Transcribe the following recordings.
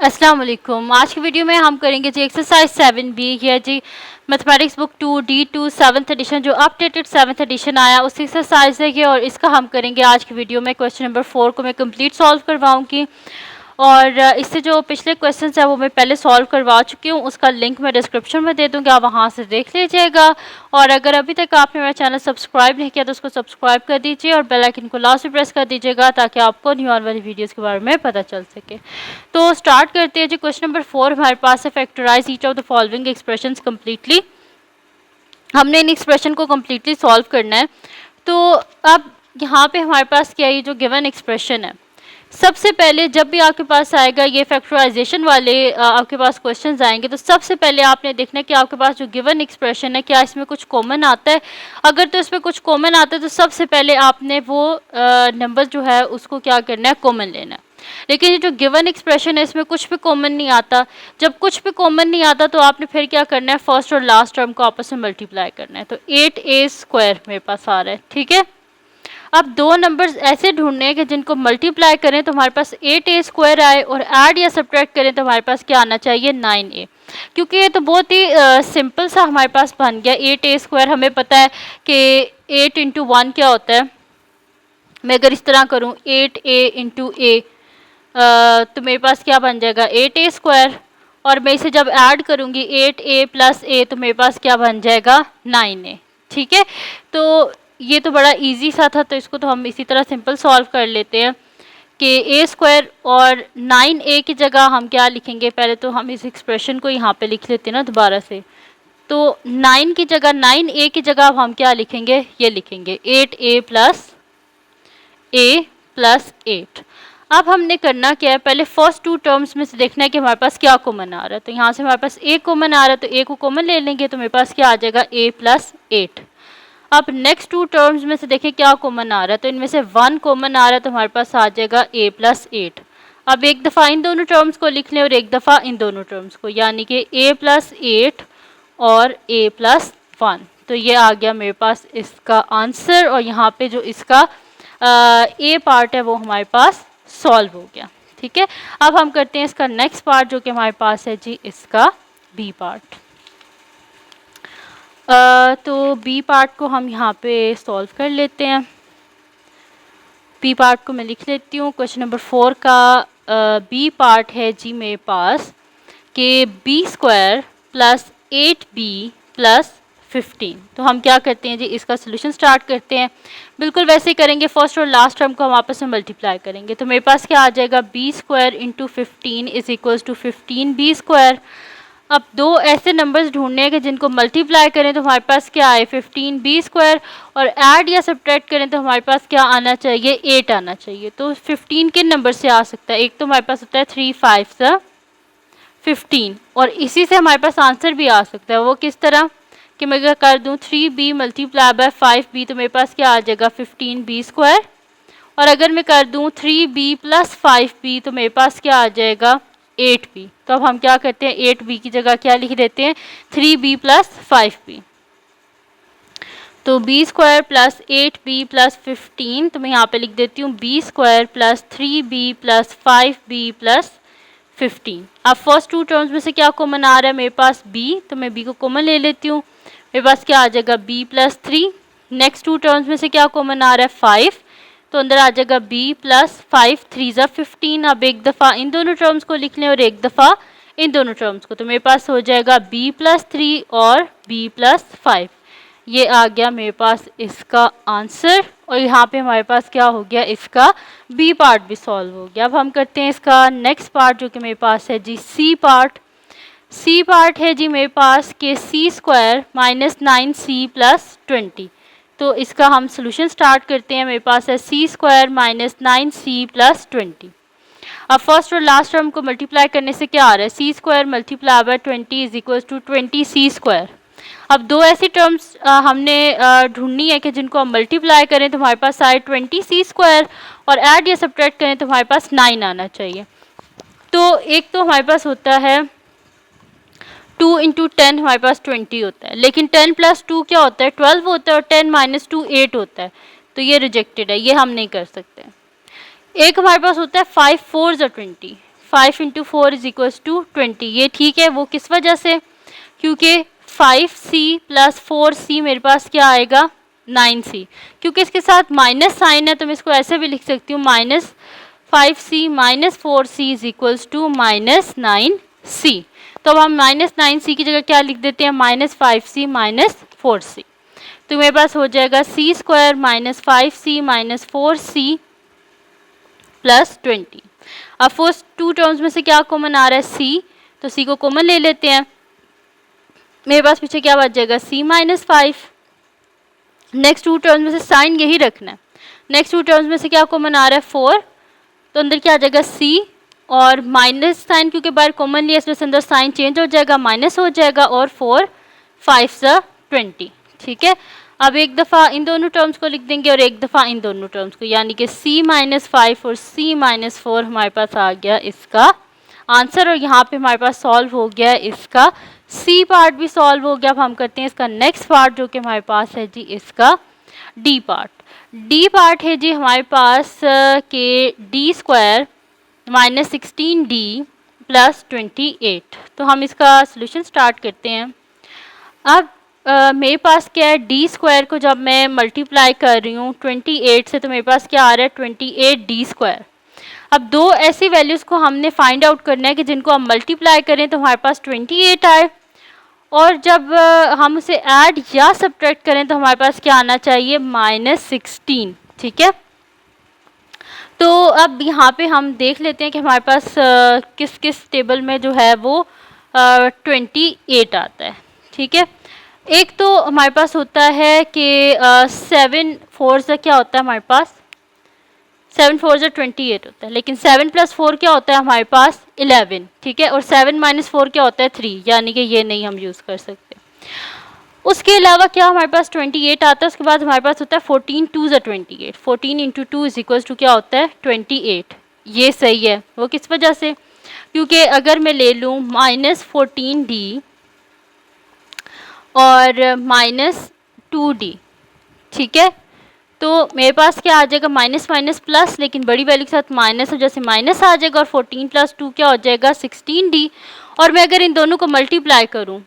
अस्सलाम वालेकुम। आज की वीडियो में हम करेंगे जी एक्सरसाइज 7B है जी mathematics book 2D2 7th edition जो अपडेटेड 7th एडिशन आया उस एक्सरसाइज है ये, और इसका हम करेंगे आज की वीडियो में। क्वेश्चन नंबर 4 को मैं कंप्लीट सॉल्व करवाऊंगी और इससे जो पिछले क्वेश्चंस है वो मैं पहले सॉल्व करवा चुकी हूँ, उसका लिंक मैं डिस्क्रिप्शन में दे दूँगी, आप वहाँ से देख लीजिएगा। और अगर अभी तक आपने मेरा चैनल सब्सक्राइब नहीं किया तो उसको सब्सक्राइब कर दीजिए और बेल आइकन को लास्ट में प्रेस कर दीजिएगा ताकि आपको न्यू आने वाली वीडियोज़ के बारे में पता चल सके। तो स्टार्ट करते हैं जी। क्वेश्चन नंबर 4 हमारे पास है factorise each of the following expressions completely. हमने इन एक्सप्रेशन को कम्प्लीटली सॉल्व करना है। तो अब यहाँ पे हमारे पास क्या है, ये जो गिवन एक्सप्रेशन है, सबसे पहले जब भी आपके पास आएगा ये फैक्टराइजेशन वाले आपके पास क्वेश्चंस आएंगे तो सबसे पहले आपने देखना है कि आपके पास जो गिवन एक्सप्रेशन है क्या इसमें कुछ कॉमन आता है। अगर तो इसमें कुछ कॉमन आता है तो सबसे पहले आपने वो नंबर जो है उसको क्या करना है, कॉमन लेना है। लेकिन ये जो गिवन एक्सप्रेशन है इसमें कुछ भी कॉमन नहीं आता। जब कुछ भी कॉमन नहीं आता तो आपने फिर क्या करना है, फर्स्ट और लास्ट टर्म को आपस में मल्टीप्लाई करना है। तो 8a² मेरे पास आ रहा है, ठीक है। अब दो नंबर्स ऐसे ढूंढने हैं कि जिनको मल्टीप्लाई करें तो हमारे पास 8a² आए और ऐड या सब्ट्रैक्ट करें तो हमारे पास क्या आना चाहिए, 9a। क्योंकि ये तो बहुत ही सिंपल सा हमारे पास बन गया। 8a² हमें पता है कि 8 × 1 क्या होता है। मैं अगर इस तरह करूँ 8a × a तो मेरे पास क्या बन जाएगा, 8a²। और मैं इसे जब ऐड करूँगी 8a + a तो मेरे पास क्या बन जाएगा, 9a। ठीक है, तो ये तो बड़ा इजी सा था, तो इसको तो हम इसी तरह सिंपल सॉल्व कर लेते हैं कि a² और 9a की जगह हम क्या लिखेंगे। पहले तो हम इस एक्सप्रेशन को यहाँ पे लिख लेते हैं ना दोबारा से। तो 9 की जगह 9a की जगह अब हम क्या लिखेंगे, ये लिखेंगे 8a + a + 8। अब हमने करना क्या है, पहले फर्स्ट टू टर्म्स में से देखना है कि हमारे पास क्या कॉमन आ रहा है। तो यहाँ से हमारे पास a कॉमन आ रहा है तो a को कॉमन ले लेंगे तो मेरे पास क्या आ जाएगा, a + 8। अब नेक्स्ट टू टर्म्स में से देखें क्या कॉमन आ रहा है, तो इनमें से 1 कॉमन आ रहा है तो हमारे पास आ जाएगा a + 8। अब एक दफ़ा इन दोनों टर्म्स को लिख लें और एक दफ़ा इन दोनों टर्म्स को, यानी कि a + 8 और a + 1। तो ये आ गया मेरे पास इसका आंसर, और यहाँ पे जो इसका ए पार्ट है वो हमारे पास सॉल्व हो गया। ठीक है, अब हम करते हैं इसका नेक्स्ट पार्ट जो कि हमारे पास है जी इसका बी पार्ट। तो बी पार्ट को हम यहाँ पे सॉल्व कर लेते हैं। बी पार्ट को मैं लिख लेती हूँ। क्वेश्चन नंबर 4 का बी पार्ट है जी मेरे पास कि b² + 8b + 15। तो हम क्या करते हैं जी, इसका सोल्यूशन स्टार्ट करते हैं। बिल्कुल वैसे ही करेंगे, फर्स्ट और लास्ट टर्म को हम आपस में मल्टीप्लाई करेंगे। तो मेरे पास क्या आ जाएगा, b² × 15 = 15b²। अब दो ऐसे नंबर्स ढूंढने हैं कि जिनको मल्टीप्लाई करें तो हमारे पास क्या आए, 15b², और ऐड या सब्ट्रैक्ट करें तो हमारे पास क्या आना चाहिए, 8 आना चाहिए। तो 15 किन नंबर से आ सकता है, एक तो हमारे पास होता है 3 5 15, और इसी से हमारे पास आंसर भी आ सकता है। वो किस तरह कि मैं अगर कर दूं 3b × 5b तो मेरे पास क्या आ जाएगा, 15b²। और अगर मैं कर दूं 3b + 5b तो मेरे पास क्या आ जाएगा, 8b। तो अब हम क्या करते हैं, 8b की जगह क्या लिख देते हैं, 3b + 5b। तो b² + 8b + 15, तो मैं यहाँ पे लिख देती हूँ b² + 3b + 5b + 15। अब फर्स्ट टू टर्म्स में से क्या कॉमन आ रहा है मेरे पास, b, तो मैं b को कॉमन ले लेती हूँ। मेरे पास क्या आ जाएगा, b + 3। नेक्स्ट टू टर्म्स में से क्या कॉमन आ रहा है, 5, तो अंदर आ जाएगा b + 5 3 = 15। अब एक दफ़ा इन दोनों टर्म्स को लिख लें और एक दफ़ा इन दोनों टर्म्स को, तो मेरे पास हो जाएगा b + 3 और b + 5। ये आ गया मेरे पास इसका आंसर, और यहाँ पे हमारे पास क्या हो गया, इसका बी पार्ट भी सॉल्व हो गया। अब हम करते हैं इसका नेक्स्ट पार्ट जो कि मेरे पास है जी सी पार्ट। सी पार्ट है जी मेरे पास के c² - 9c + 20। तो इसका हम सोल्यूशन स्टार्ट करते हैं। मेरे पास है c² - 9c + 20। अब फर्स्ट और लास्ट टर्म को मल्टीप्लाई करने से क्या आ रहा है, c² × 20 = 20c²। अब दो ऐसी टर्म्स हमने ढूंढनी है कि जिनको हम मल्टीप्लाई करें तो हमारे पास आए 20c², और ऐड या सब्ट्रैक्ट करें तो हमारे पास 9 आना चाहिए। तो एक तो हमारे पास होता है 2 × 10 हमारे पास 20 होता है, लेकिन 10 + 2 क्या होता है, 12 होता है, और 10 - 2 8 होता है। तो ये रिजेक्टेड है, ये हम नहीं कर सकते। एक हमारे पास होता है 5 4 = 20। 5 इंटू 4 इज इक्वल्स टू 20। ये ठीक है, वो किस वजह से, क्योंकि 5c प्लस 4c मेरे पास क्या आएगा 9c, क्योंकि इसके साथ माइनस साइन है तो मैं इसको ऐसे भी लिख सकती हूँ minus 5c minus 4c is equals to minus 9c। तो अब हम माइनस 9c की जगह क्या लिख देते हैं माइनस 5c माइनस 4c। तो मेरे पास हो जाएगा c square minus 5c minus 4c plus 20। अब फर्स्ट टू टर्म्स में से क्या कॉमन आ रहा है c, तो c को कॉमन ले लेते हैं। मेरे पास पीछे क्या बच जाएगा c minus 5। Next two terms में से साइन यही रखना है। नेक्स्ट टू टर्म्स में से क्या कॉमन आ रहा है 4, तो अंदर क्या आ जाएगा c और माइनस साइन क्योंकि बाहर कॉमन लिया इसमें से अंदर साइन चेंज हो जाएगा, माइनस हो जाएगा और 4 5 20। ठीक है, अब एक दफ़ा इन दोनों टर्म्स को लिख देंगे और एक दफ़ा इन दोनों टर्म्स को, यानी कि c माइनस 5 और c माइनस 4 हमारे पास आ गया इसका आंसर। और यहाँ पे हमारे पास सॉल्व हो गया इसका c पार्ट भी सॉल्व हो गया। अब हम करते हैं इसका नेक्स्ट पार्ट जो कि हमारे पास है जी इसका d पार्ट। d पार्ट है जी हमारे पास के d square minus 16d plus 28। तो हम इसका सोल्यूशन स्टार्ट करते हैं। अब मेरे पास क्या है d स्क्वायर को जब मैं मल्टीप्लाई कर रही हूँ 28 से तो मेरे पास क्या आ रहा है 28d स्क्वायर। अब दो ऐसी वैल्यूज़ को हमने फाइंड आउट करना है कि जिनको हम मल्टीप्लाई करें तो हमारे पास 28 आए, और जब हम उसे ऐड या सब्ट्रैक्ट करें तो हमारे पास क्या आना चाहिए माइनस 16। ठीक है, तो अब यहाँ पे हम देख लेते हैं कि हमारे पास किस किस टेबल में जो है वो 28 आता है। ठीक है, एक तो हमारे पास होता है कि 7 4 से क्या होता है हमारे पास 7 4 से 28 होता है, लेकिन 7 प्लस 4 क्या होता है हमारे पास 11। ठीक है, और 7 माइनस 4 क्या होता है 3, यानी कि ये नहीं हम यूज़ कर सकते। उसके अलावा क्या हमारे पास 28 आता है, उसके बाद हमारे पास होता है 14 2 ज़ा 28, 14 इंटू 2 इज इक्वल्स टू क्या होता है 28। ये सही है, वो किस वजह से, क्योंकि अगर मैं ले लूँ माइनस 14d और माइनस 2d, ठीक है, तो मेरे पास क्या आ जाएगा माइनस माइनस प्लस, लेकिन बड़ी वैल्यू के साथ माइनस, और जैसे माइनस आ जाएगा और 14 प्लस 2 क्या हो जाएगा 16d। और मैं अगर इन दोनों को मल्टीप्लाई करूँ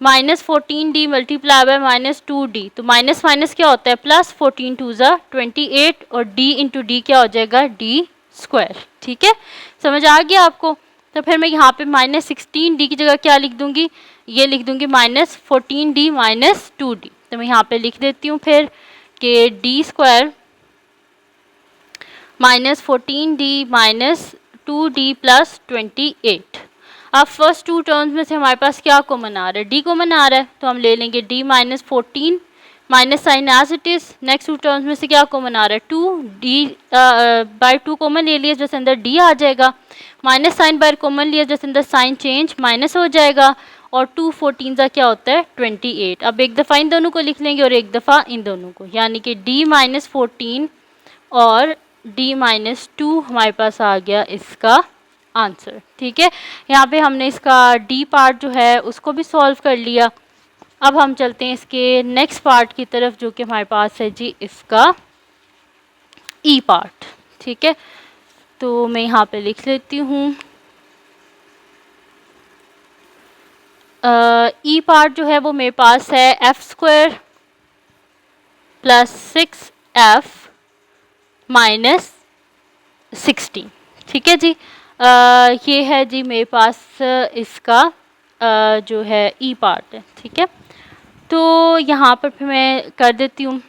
minus 14d multiply by minus 2d, तो माइनस माइनस क्या होता है प्लस, 14 2 ज़ा 28 और d इंटू डी क्या हो जाएगा d स्क्वायर। ठीक है, समझ आ गया आपको। तो फिर मैं यहाँ पे माइनस 16d की जगह क्या लिख दूँगी, ये लिख दूँगी माइनस 14d माइनस 2d। तो मैं यहाँ पे लिख देती हूँ फिर कि d square minus 14d minus 2d plus 28। अब फर्स्ट टू टर्म्स में से हमारे पास क्या कॉमन आ रहा है, d कॉमन आ रहा है, तो हम ले लेंगे d minus 14 minus sign as it is. Next two terms में से क्या कॉमन आ रहा है 2d बाय 2 कॉमन ले लिया जैसे अंदर d आ जाएगा, माइनस साइन बाय कॉमन लिया जैसे अंदर साइन चेंज माइनस हो जाएगा, और 2 14 का क्या होता है 28। अब एक दफ़ा इन दोनों को लिख लेंगे और एक दफ़ा इन दोनों को, यानी कि d माइनस 14 और d माइनस 2 हमारे पास आ गया इसका आंसर। ठीक है, यहाँ पे हमने इसका d पार्ट जो है उसको भी सॉल्व कर लिया। अब हम चलते हैं इसके नेक्स्ट पार्ट की तरफ जो कि हमारे पास है जी इसका e पार्ट। ठीक है, तो मैं यहाँ पे लिख लेती हूँ e पार्ट जो है वो मेरे पास है f square plus 6f minus 16। ठीक है जी, ये है जी मेरे पास इसका जो है ई पार्ट है। ठीक है, तो यहाँ पर फिर मैं कर देती हूँ,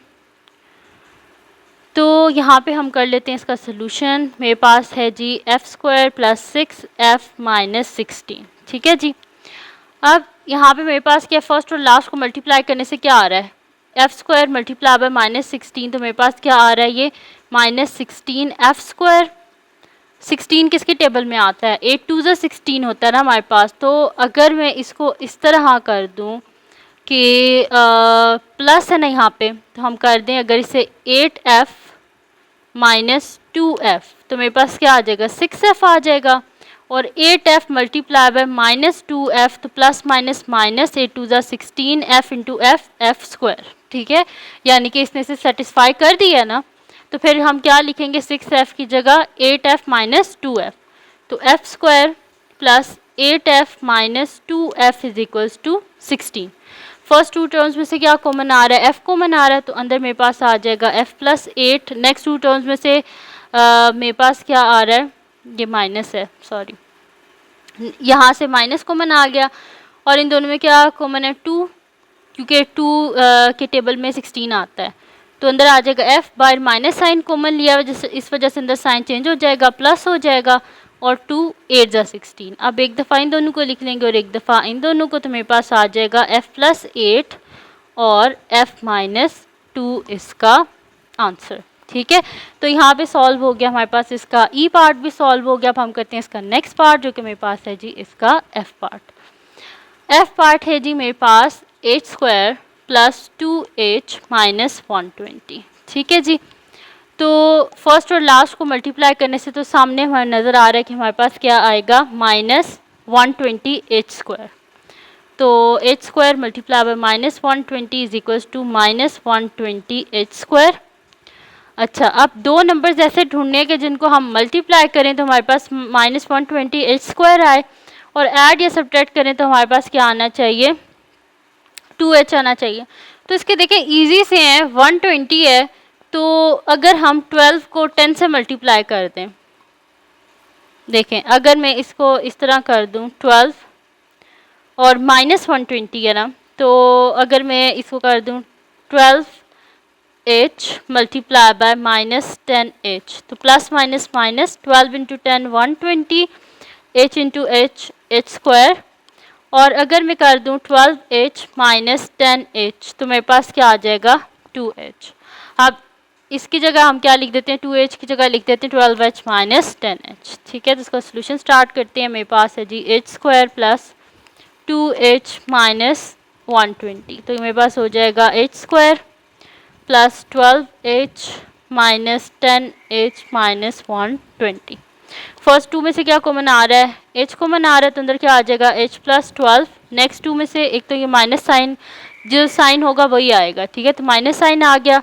तो यहाँ पे हम कर लेते हैं इसका सोल्यूशन। मेरे पास है जी F square plus 6f minus 16। ठीक है जी, अब यहाँ पे मेरे पास क्या फर्स्ट और लास्ट को मल्टीप्लाई करने से क्या आ रहा है F square multiply by minus 16, तो मेरे पास क्या आ रहा है ये माइनस 16 एफ़ स्क्वायर। 16 किसके टेबल में आता है 8 2 ज़ा 16 होता है ना हमारे पास। तो अगर मैं इसको इस तरह कर दूं कि प्लस है ना यहाँ पे, तो हम कर दें अगर इसे 8f माइनस 2f, तो मेरे पास क्या आ जाएगा 6f आ जाएगा, और 8f multiply by minus 2f, तो प्लस माइनस माइनस 8 2 ज़ा 16 f इंटू एफ स्क्वायर। ठीक है, यानी कि इसने इसे सेटिस्फाई कर दिया ना, तो फिर हम क्या लिखेंगे 6f की जगह 8f माइनस 2f। तो F square plus 8f minus 2f is equals to 16। First two terms में से क्या कॉमन आ रहा है, f कॉमन आ रहा है, तो अंदर मेरे पास आ जाएगा f plus 8। Next two terms में से मेरे पास क्या आ रहा है, ये माइनस है, सॉरी, यहाँ से माइनस कॉमन आ गया, और इन दोनों में क्या कॉमन है, 2, क्योंकि 2 के टेबल में 16 आता है, तो अंदर आ जाएगा f बाहर माइनस साइन कॉमन लिया, इस वजह से अंदर साइन चेंज हो जाएगा, प्लस हो जाएगा, और 2 8 जा 16। अब एक दफ़ा इन दोनों को लिख लेंगे और एक दफ़ा इन दोनों को, तो मेरे पास आ जाएगा f प्लस 8 और f माइनस 2 इसका आंसर। ठीक है, तो यहाँ पे सॉल्व हो गया हमारे पास, इसका ई पार्ट भी सॉल्व हो गया। अब हम करते हैं इसका नेक्स्ट पार्ट, जो कि मेरे पास है जी इसका एफ पार्ट। एफ पार्ट है जी मेरे पास H square plus 2h minus 120। ठीक है जी, तो फर्स्ट और लास्ट को मल्टीप्लाई करने से तो सामने हमारे नज़र आ रहा है कि हमारे पास क्या आएगा, माइनस 120 एच स्क्वायर। तो H square multiply by minus 120 is equals to minus 120 H square. अच्छा, अब दो नंबर्स ऐसे ढूंढने के जिनको हम मल्टीप्लाई करें तो हमारे पास माइनस 120 एच स्क्वायर आए, और ऐड या सब्ट्रैक्ट करें तो हमारे पास क्या आना चाहिए, 2h आना चाहिए। तो इसके देखें इजी से हैं, 120 है, तो अगर हम 12 को 10 से मल्टीप्लाई कर दें, देखें अगर मैं इसको इस तरह कर दूं 12 और माइनस 120 है ना, तो अगर मैं इसको कर दूं 12h multiply by minus 10h, तो plus minus minus 12 into 10 120, h into h h square, और अगर मैं कर दूं 12h माइनस 10h, तो मेरे पास क्या आ जाएगा, 2h। अब इसकी जगह हम क्या लिख देते हैं, 2h की जगह लिख देते हैं 12h माइनस 10h। ठीक है, तो इसका सोल्यूशन स्टार्ट करते हैं। मेरे पास है जी h square plus 2h minus 120, तो मेरे पास हो जाएगा h square plus 12h minus 10h minus 120। First two में से क्या कॉमन आ रहा है, h कॉमन आ रहा है, तो अंदर क्या आ जाएगा h प्लस 12। नेक्स्ट टू में से एक तो ये माइनस साइन, जो साइन होगा वही आएगा। ठीक है, तो माइनस साइन आ गया,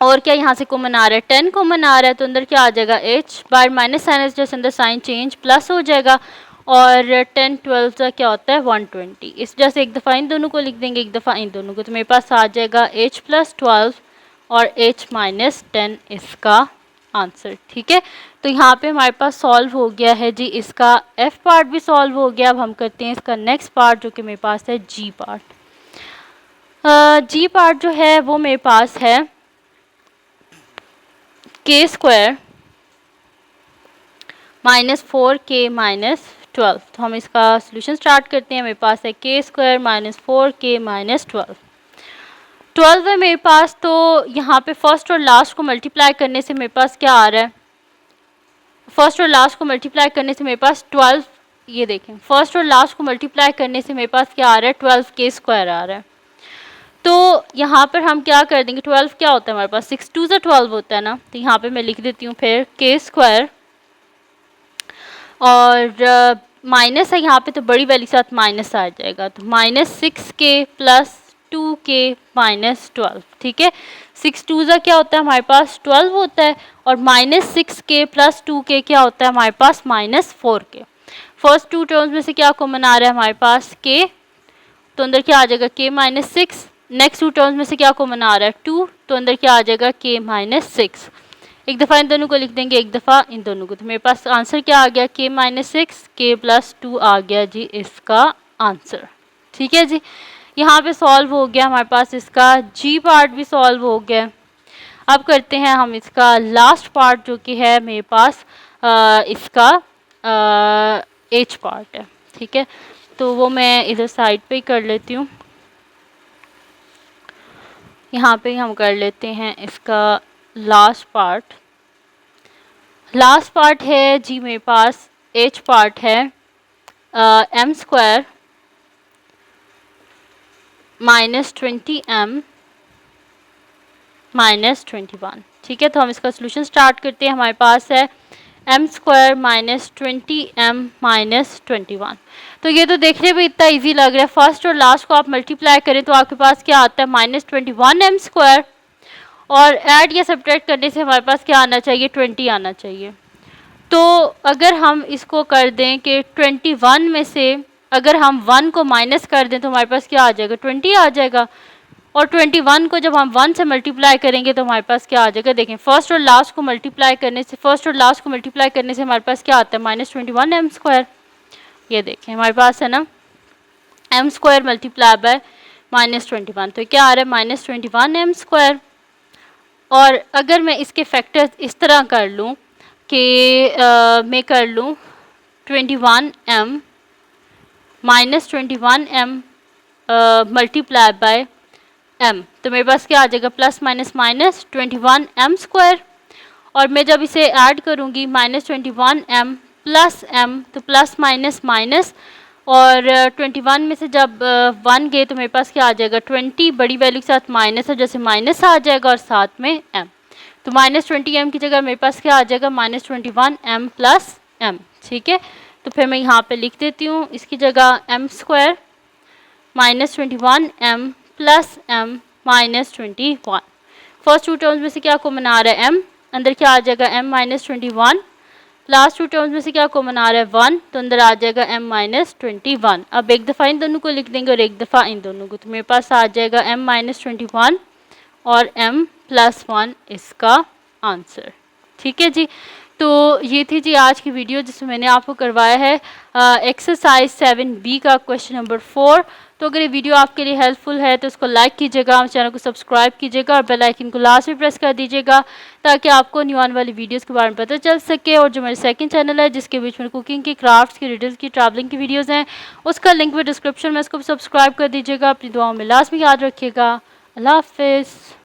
और क्या यहाँ से कॉमन आ रहा है, 10 कॉमन आ रहा है, तो अंदर क्या आ जाएगा h बाय माइनस साइन, जैसे अंदर साइन चेंज प्लस हो जाएगा, और 10 12 का क्या होता है 120। इस वजह से एक दफ़ा इन दोनों को लिख देंगे, एक दफ़ा इन दोनों को, तो मेरे पास आ जाएगा h प्लस 12 और h माइनस 10 इसका आंसर। ठीक है, तो यहाँ पे हमारे पास सॉल्व हो गया है जी इसका f पार्ट भी सॉल्व हो गया। अब हम करते हैं इसका नेक्स्ट पार्ट, जो कि मेरे पास है g पार्ट। g पार्ट जो है वो मेरे पास है k square minus 4k minus 12। तो हम इसका सोल्यूशन स्टार्ट करते हैं। मेरे पास है k square minus 4k minus 12 है मेरे पास। तो यहाँ पे फर्स्ट और लास्ट को मल्टीप्लाई करने से मेरे पास क्या आ रहा है, फर्स्ट और लास्ट को मल्टीप्लाई करने से मेरे पास 12, ये देखें फर्स्ट और लास्ट को मल्टीप्लाई करने से मेरे पास क्या आ रहा है, 12k स्क्वायर आ रहा है। तो यहाँ पर हम क्या कर देंगे, 12 क्या होता है हमारे पास, 6 2 ज़ा 12 होता है ना, तो यहाँ पे मैं लिख देती हूँ फिर k स्क्वायर, और माइनस है यहाँ पे तो बड़ी वैल्यू के साथ माइनस आ जाएगा, तो minus 6k plus 2k minus 12। ठीक है, 6 2 ज़ा क्या होता है हमारे पास 12 होता है, और माइनस 6k प्लस 2k क्या होता है हमारे पास minus 4k। First two terms में से क्या कॉमन आ रहा है हमारे पास k, तो अंदर क्या आ जाएगा k minus 6। Next two terms में से क्या कॉमन आ रहा है 2, तो अंदर क्या आ जाएगा k माइनस 6। एक दफ़ा इन दोनों को लिख देंगे, एक दफ़ा इन दोनों को, तो मेरे पास आंसर क्या आ गया, k माइनस 6 k प्लस 2 आ गया जी इसका आंसर। ठीक है जी, यहाँ पे सॉल्व हो गया हमारे पास, इसका g पार्ट भी सॉल्व हो गया। अब करते हैं हम इसका लास्ट पार्ट, जो कि है मेरे पास इसका h पार्ट है। ठीक है, तो वो मैं इधर साइड पे ही कर लेती हूँ। यहाँ पे हम कर लेते हैं इसका लास्ट पार्ट। लास्ट पार्ट है जी मेरे पास h पार्ट है m square minus 20m minus 21। ठीक है, तो हम इसका सोल्यूशन स्टार्ट करते हैं। हमारे पास है m square minus 20m minus 21। तो ये तो देखने में इतना इजी लग रहा है, फर्स्ट और लास्ट को आप मल्टीप्लाई करें तो आपके पास क्या आता है माइनस 21m स्क्वायर, और ऐड या सब्ट्रैक्ट करने से हमारे पास क्या आना चाहिए 20 आना चाहिए। तो अगर हम इसको कर दें कि 21 में से अगर हम 1 को माइनस कर दें तो हमारे पास क्या आ जाएगा, 20 आ जाएगा। और 21 को जब हम 1 से मल्टीप्लाई करेंगे तो हमारे पास क्या आ जाएगा, देखें फर्स्ट और लास्ट को मल्टीप्लाई करने से हमारे पास क्या आता है, -21 एम स्क्वायर। ये देखें हमारे पास है ना एम स्क्वायर मल्टीप्लाई बाय -21, तो क्या आ रहा है -21 एम स्क्वायर। और अगर मैं इसके फैक्टर्स इस तरह कर लूँ कि मैं कर लूँ 21m -21m multiply by m, तो मेरे पास क्या आ जाएगा, plus minus minus 21m square. और मैं जब इसे ऐड करूँगी -21m प्लस m, तो प्लस माइनस माइनस, और 21 में से जब 1 गए तो मेरे पास क्या आ जाएगा, 20 बड़ी वैल्यू के साथ माइनस है, जैसे माइनस आ जाएगा और साथ में m, तो -20m की जगह मेरे पास क्या आ जाएगा, -21m प्लस m। ठीक है, तो फिर मैं यहाँ पे लिख देती हूँ इसकी जगह m square -21m plus m -21। First two terms में से क्या कॉमन आ रहा है m, अंदर क्या आ जाएगा m -21। लास्ट टू टर्म्स में से क्या कॉमन आ रहा है 1, तो अंदर आ जाएगा m -21। अब एक दफ़ा इन दोनों को लिख देंगे और एक दफ़ा इन दोनों को, तो मेरे पास आ जाएगा m -21 और m +1 इसका आंसर। ठीक है जी, तो ये थी जी आज की वीडियो जिसमें मैंने आपको करवाया है एक्सरसाइज 7B का क्वेश्चन नंबर 4। तो अगर ये वीडियो आपके लिए हेल्पफुल है तो उसको लाइक कीजिएगा, चैनल को सब्सक्राइब कीजिएगा और बेल आइकन को लास्ट में प्रेस कर दीजिएगा ताकि आपको न्यू आने वाली वीडियोस के बारे में पता चल सके। और जो मेरे सेकंड चैनल है जिसके बीच में कुकिंग की, क्राफ्ट्स की, रिडल्स की, ट्रैवलिंग की वीडियोज़ हैं, उसका लिंक भी डिस्क्रिप्शन में, उसको भी सब्सक्राइब कर दीजिएगा। अपनी दुआओं में लास्ट में याद रखिएगा। अल्लाह हाफिज़।